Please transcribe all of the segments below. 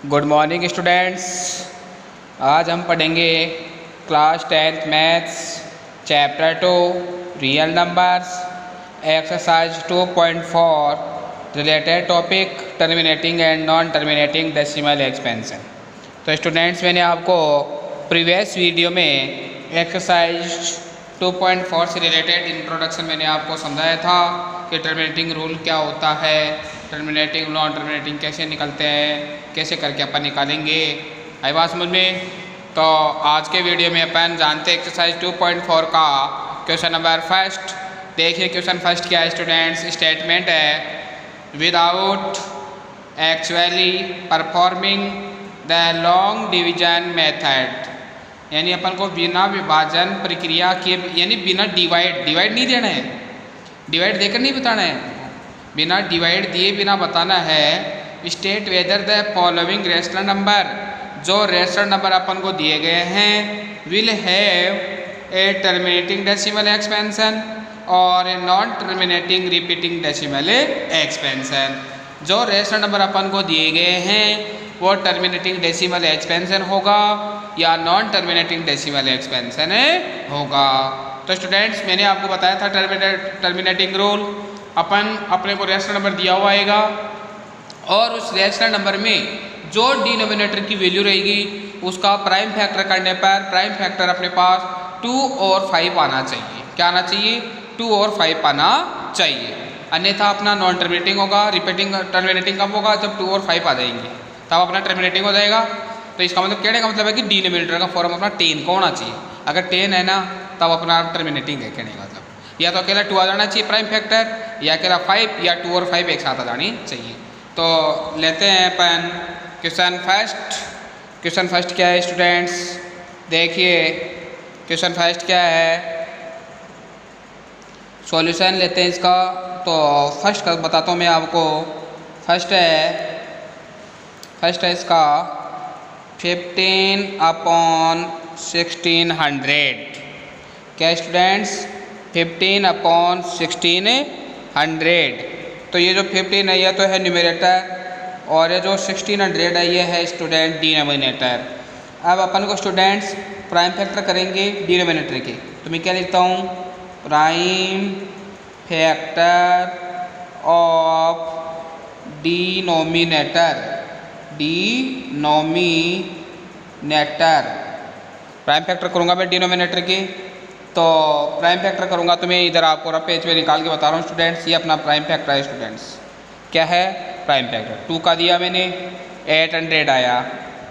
Good morning students. आज हम पढ़ेंगे class 10th maths chapter 2 real numbers exercise 2.4 related topic terminating and non terminating decimal expansion. तो students, मैंने आपको previous video में एक्सरसाइज 2.4 से रिलेटेड इंट्रोडक्शन मैंने आपको समझाया था कि टर्मिनेटिंग रूल क्या होता है, टर्मिनेटिंग नॉन टर्मिनेटिंग कैसे निकलते हैं, कैसे करके अपन निकालेंगे। आई बात समझ में? तो आज के वीडियो में अपन जानते हैं एक्सरसाइज 2.4 का क्वेश्चन नंबर फर्स्ट। देखिए क्वेश्चन फर्स्ट क्या है स्टूडेंट्स। स्टेटमेंट है without actually performing the long division method, यानी अपन को बिना विभाजन प्रक्रिया के, यानी बिना डिवाइड नहीं देना है, डिवाइड देकर नहीं बताना है, बिना डिवाइड दिए बिना बताना है। State whether the following rational number, जो रेशनल नंबर अपन को दिए गए हैं, will have a terminating decimal expansion और a non terminating repeating decimal expansion. जो रेशनल नंबर अपन को दिए गए हैं वो टर्मिनेटिंग डेसिमल एक्सपेंशन होगा या नॉन टर्मिनेटिंग डेसिमल एक्सपेंशन होगा। तो स्टूडेंट्स, मैंने आपको बताया था टर्मिनेटिंग रूल। अपन अपने को रेशनल नंबर दिया हुआ आएगा और उस रेशनल नंबर में जो डिनोमिनेटर की वैल्यू रहेगी उसका प्राइम फैक्टर करने पर प्राइम फैक्टर अपने पास 2 और 5 आना चाहिए। क्या आना चाहिए? 2 और 5 आना चाहिए, अन्यथा अपना नॉन टर्मिनेटिंग होगा। रिपीटिंग टर्मिनेटिंग कब होगा? जब 2 और 5 आ जाएंगे तब अपना टर्मिनेटिंग हो जाएगा। तो इसका मतलब कहने का मतलब है कि डिनोमिनेटर का फॉर्म अपना 10 का होना चाहिए। अगर 10 है ना तब अपना टर्मिनेटिंग है। कहने का मतलब या तो अकेला 2 आ जाना चाहिए प्राइम फैक्टर, या अकेला 5, या 2 और 5 एक साथ आ जानी चाहिए। तो लेते हैं अपन क्वेश्चन फर्स्ट। क्वेश्चन फर्स्ट क्या है स्टूडेंट्स? देखिए क्वेश्चन फर्स्ट क्या है, सॉल्यूशन लेते हैं इसका। तो फर्स्ट का बताता हूँ मैं आपको। फर्स्ट है इसका 15/1600। क्या स्टूडेंट्स? 15/1600। तो ये जो 15 है ये तो है न्यूमरेटर और ये जो 1600 है ये है स्टूडेंट डिनोमिनेटर। अब अपन को स्टूडेंट्स प्राइम फैक्टर करेंगे डिनोमिनेटर के। तो मैं क्या लिखता हूँ? Prime factor of denominator prime factor करूँगा मैं डिनोमिनेटर के। तो प्राइम फैक्टर करूँगा तो मैं इधर आपको पेज पे निकाल के बता रहा हूँ स्टूडेंट्स। ये अपना प्राइम फैक्टर है स्टूडेंट्स। क्या है प्राइम फैक्टर? 2 का दिया मैंने 800 आया,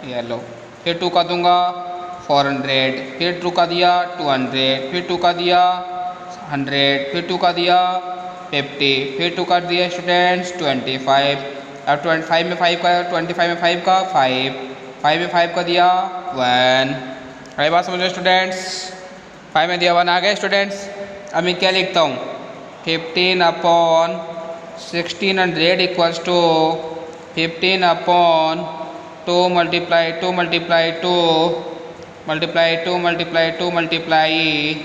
ये लो। फिर 2 का दूंगा 400, फिर 2 का दिया 200, फिर 2 का दिया 100, फिर 2 का दिया 50, फिर 2 का दिया स्टूडेंट्स 25। अब 25 में 5 का 5, 5 में 5 का दिया 1। अरे बात समझो स्टूडेंट्स, 5 में दिया 1 आ गया स्टूडेंट्स। अब मैं क्या लिखता हूँ? 15/1600 equals to 15/2 multiply 2 multiply 2 multiply 2 multiply 2 multiply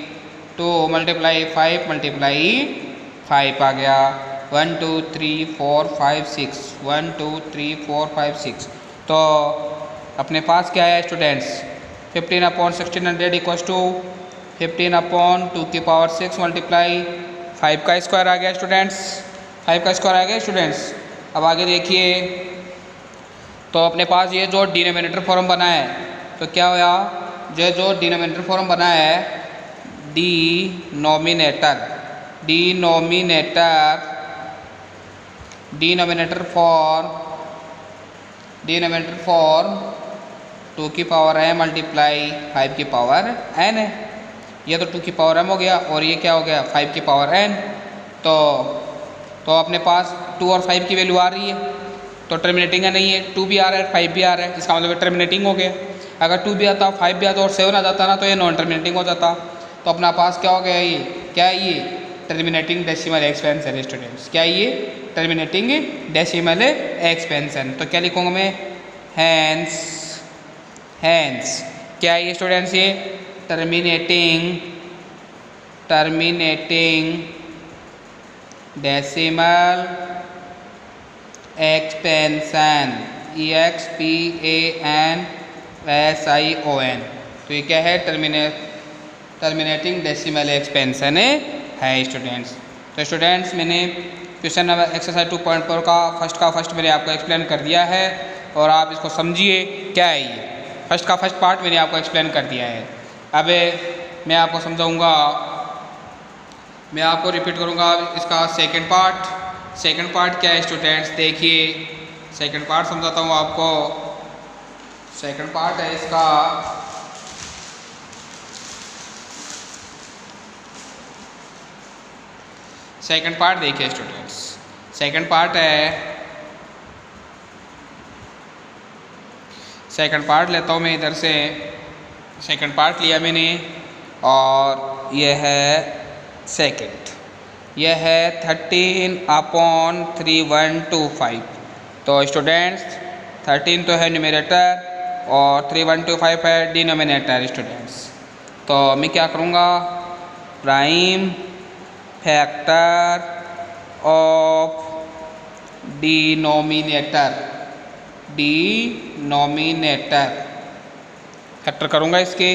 2 multiply 5 multiply 5 आ गया। 1 2 3 4 5 6 1 2 3 4 5 6। तो अपने पास क्या है स्टूडेंट्स? 15/1600 इक्वल्स टू 15/2⁶ मल्टीप्लाई 5 का स्क्वायर आ गया स्टूडेंट्स। 5 का स्क्वायर आ गया स्टूडेंट्स। अब आगे देखिए, तो अपने पास ये जो डिनोमिनेटर फॉर्म बना है तो क्या हुआ? ये जो डिनोमिनेटर फॉर्म बना है डिनोमिनेटर फॉर्म 2 की पावर m मल्टीप्लाई 5 की पावर n है। ये तो 2 की पावर m हो गया और ये क्या हो गया 5 की पावर n। तो अपने पास 2 और 5 की वैल्यू आ रही है तो टर्मिनेटिंग है नहीं है। 2 भी आ रहा है 5 भी आ रहा है, इसका मतलब टर्मिनेटिंग हो गया। अगर 2 भी आता 5 भी आता और 7 आ जाता ना तो ये नॉन टर्मिनेटिंग हो जाता। तो अपना पास क्या हो गया? ये क्या है? ये टर्मिनेटिंग डेसिमल एक्सपेंशन स्टूडेंट्स। क्या है ये? Terminating decimal expansion. तो क्या लिखूँगा मैं? हैंस क्या है ये स्टूडेंट्स? ये terminating terminating decimal expansion EXPANSION। तो ये क्या है? टर्मिनेटिंग डेसिमल एक्सपेंशन है स्टूडेंट्स। तो स्टूडेंट्स मैंने क्वेश्चन नंबर एक्सरसाइज 2.4 का फर्स्ट मैंने आपको एक्सप्लेन कर दिया है और आप इसको समझिए क्या है ये। फर्स्ट पार्ट मैंने आपको एक्सप्लेन कर दिया है। अब मैं आपको समझाऊंगा, मैं आपको रिपीट करूंगा इसका सेकंड पार्ट क्या है स्टूडेंट्स। देखिए सेकंड पार्ट समझाता हूँ आपको। सेकंड पार्ट है इसका सेकंड पार्ट। देखिए स्टूडेंट्स सेकंड पार्ट लेता हूँ मैं इधर से। सेकंड पार्ट लिया मैंने और यह है सेकंड, यह है 13/3125। तो स्टूडेंट्स 13 तो है न्यूमरेटर और 3125 है डिनोमिनेटर स्टूडेंट्स। तो मैं क्या करूँगा, prime factor of denominator factor करूँगा इसके।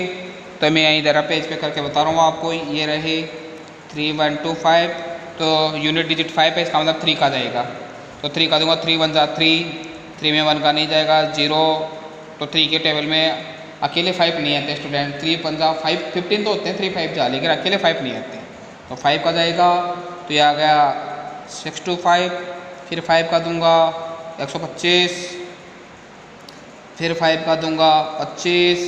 तो मैं यहीं इधर पेज पे करके बता रहा हूँ आपको। ये रहे 3125, तो यूनिट डिजिट 5 है, इसका मतलब 3 का जाएगा। तो 3 का दूंगा, 3 1 जा 3 में 1 का नहीं जाएगा 0। तो 3 के टेबल में अकेले 5 नहीं आते स्टूडेंट। 3 5 5 15 तो होते हैं, 3 5 जा, लेकिन अकेले 5 नहीं आते। तो 5 का जाएगा, तो ये आ गया 625। फिर 5 का दूंगा 125, फिर 5 का दूंगा 25,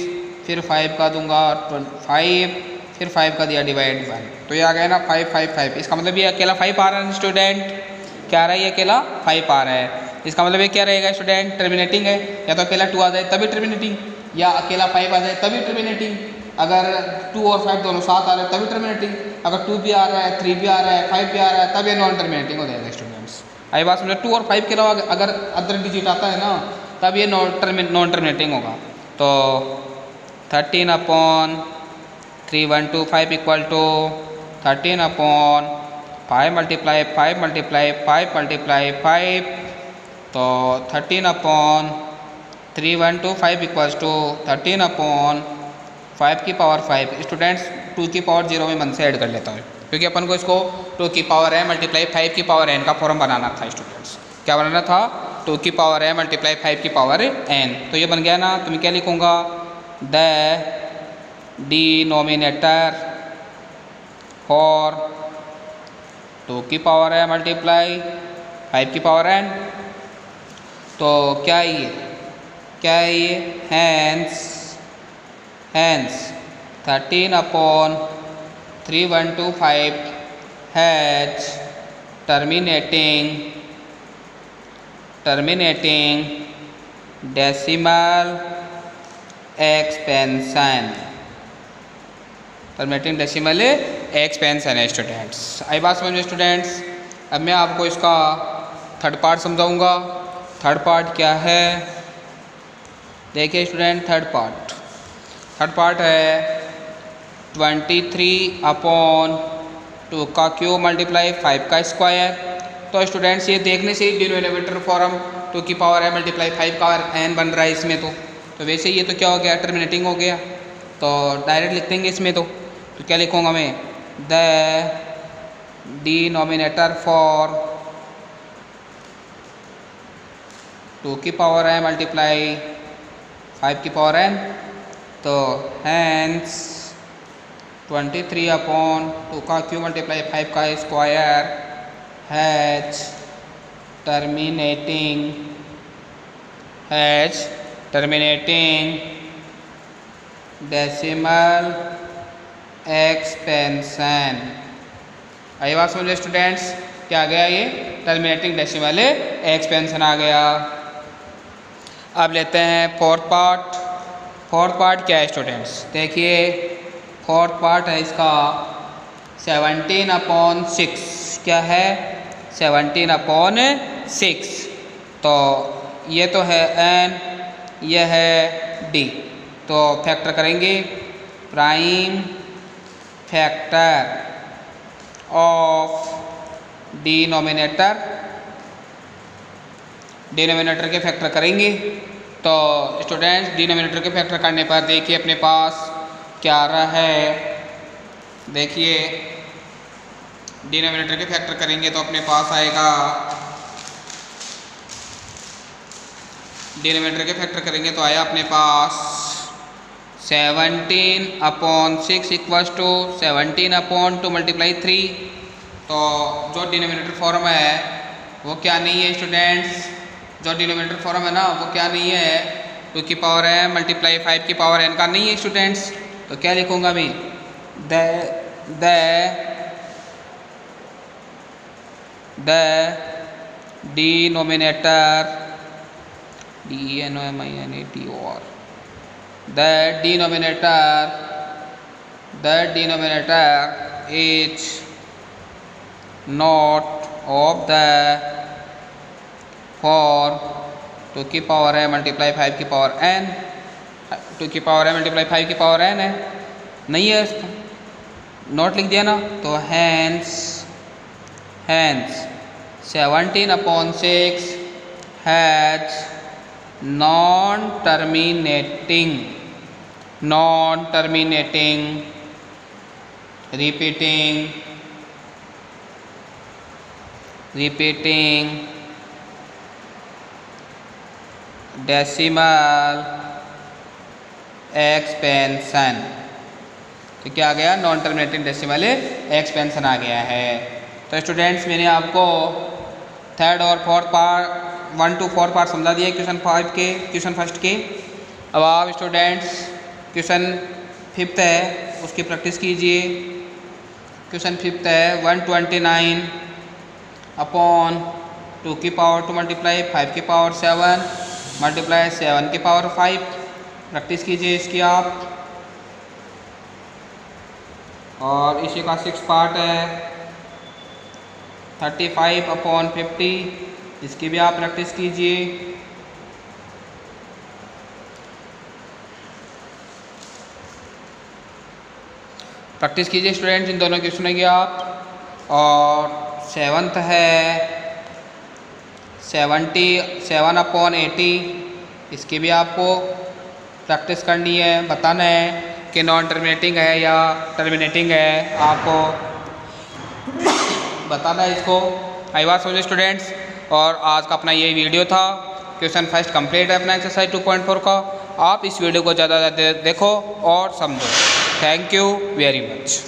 फिर 5 का दूंगा 25, फिर 5 का दिया डिवाइड 1। तो ये आ गया ना 5 5 5। इसका मतलब ये अकेला 5 आ रहा है स्टूडेंट। क्या आ रहा है? ये अकेला 5 आ रहा है। इसका मतलब ये क्या रहेगा स्टूडेंट? टर्मिनेटिंग है। या तो अकेला 2 आ जाए तभी टर्मिनेटिंग, या अकेला 5 आ जाए तभी टर्मिनेटिंग। अगर 2 और 5 दोनों साथ आ रहे हैं तभी टर्मिनेटिंग। अगर 2 भी आ रहा है, 3 भी आ रहा है, 5 भी आ रहा है, तब ये नॉन टर्मिनेटिंग हो जाएगा स्टूडेंट्स। आई बात समझे? 2 और 5 के अलावा अगर अदर डिजिट आता है ना, तब ये नॉन टर्मिनेटिंग होगा। तो 13/3125 equal to 13/5 multiply 5 multiply 5 multiply 5। तो 13/3125 इक्वल्स टू 13/5 की पावर 5। स्टूडेंट्स 2 की पावर 0 में 1 से ऐड कर लेता हूँ, क्योंकि अपन को इसको 2 की पावर n मल्टीप्लाई 5 की पावर n का फॉर्म बनाना था स्टूडेंट्स। क्या बनाना था? 2 की पावर n मल्टीप्लाई 5 की पावर n। तो ये बन गया ना। तो मैं क्या लिखूँगा, द डिनोमिनेटर फॉर 2 की पावर n मल्टीप्लाई 5 की पावर n। तो क्या है ये? Hence 13/3125 has terminating decimal expansion. Terminating decimal expansion है स्टूडेंट्स। आई बात समझ में स्टूडेंट्स? अब मैं आपको इसका थर्ड पार्ट समझाऊंगा। थर्ड पार्ट क्या है? देखिए स्टूडेंट, थर्ड पार्ट है 23/2 का क्यूब मल्टीप्लाई 5 का स्क्वायर। तो स्टूडेंट्स ये देखने से डिनोमिनेटर फॉर्म 2 की पावर n मल्टीप्लाई 5 का n बन रहा है इसमें। तो वैसे ये तो क्या हो गया? टर्मिनेटिंग हो गया। तो डायरेक्ट लिख देंगे इसमें। तो क्या लिखूँगा मैं? द डिनोमिनेटर फॉर 2 की पावर n मल्टीप्लाई 5 की पावर n। तो हैंस 23/2 का क्यूब मल्टीप्लाई 5 का square has terminating decimal expansion. आई बात समझे स्टूडेंट्स? क्या आ गया? ये टर्मिनेटिंग डेसिमल एक्सपेंशन आ गया। अब लेते हैं फोर्थ पार्ट क्या है स्टूडेंट्स? देखिए फोर्थ पार्ट है इसका 17/6। क्या है? 17/6। तो ये तो है n, ये है d। तो फैक्टर करेंगे, प्राइम फैक्टर ऑफ डिनोमिनेटर के फैक्टर करेंगे। तो स्टूडेंट्स डिनोमिनेटर के फैक्टर करने पर देखिए अपने पास क्या आ रहा है। देखिए डिनोमिनेटर के फैक्टर करेंगे तो अपने पास आएगा, डिनोमिनेटर के फैक्टर करेंगे तो आया अपने पास 17/6 इक्वल्स टू 17/2 मल्टीप्लाई 3। तो जो डिनोमिनेटर फॉर्म है वो क्या नहीं है स्टूडेंट्स, जो डिनोमिनेटर फॉर्म है ना वो क्या नहीं है, 2 की पावर n मल्टीप्लाई 5 की पावर n का नहीं है स्टूडेंट्स। तो क्या लिखूँगा मैं, the denominator DENOMINATOR the denominator is not of the form 2 की पावर है मल्टीप्लाई 5 की पावर n, 2 की पावर है मल्टीप्लाई 5 की पावर n है, नहीं है उसका, नोट लिख दिया ना। तो hence 17/6 has non terminating repeating decimal expansion। तो क्या आ गया, नॉन टर्मिनेटिंग डेसिमल एक्सपेंशन आ गया है। तो स्टूडेंट्स मैंने आपको थर्ड और फोर्थ पार्ट 1 to 4 पार्ट समझा दिया क्वेश्चन 5 के, क्वेश्चन फर्स्ट के। अब आप स्टूडेंट्स क्वेश्चन 5th है उसकी प्रैक्टिस कीजिए। क्वेश्चन 5th है 129 अपॉन 2 की पावर 2 मल्टीप्लाई 5 की पावर 7 मल्टीप्लाई 7 की पावर 5। प्रैक्टिस कीजिए इसकी आप। और इसी का 6th पार्ट है 35 अपॉन 50, इसकी भी आप प्रैक्टिस कीजिए। प्रैक्टिस कीजिए स्टूडेंट्स इन दोनों की सुनेंगे आप। और 7th है 77 अपॉन 80, इसकी भी आपको प्रैक्टिस करनी है, बताना है कि नॉन टर्मिनेटिंग है या टर्मिनेटिंग है, आपको बताना है इसको। आई बात समझे स्टूडेंट्स। और आज का अपना ये वीडियो था, क्वेश्चन फर्स्ट कंप्लीट है अपना एक्सरसाइज 2.4 का। आप इस वीडियो को ज़्यादा देखो और समझो। Thank you very much.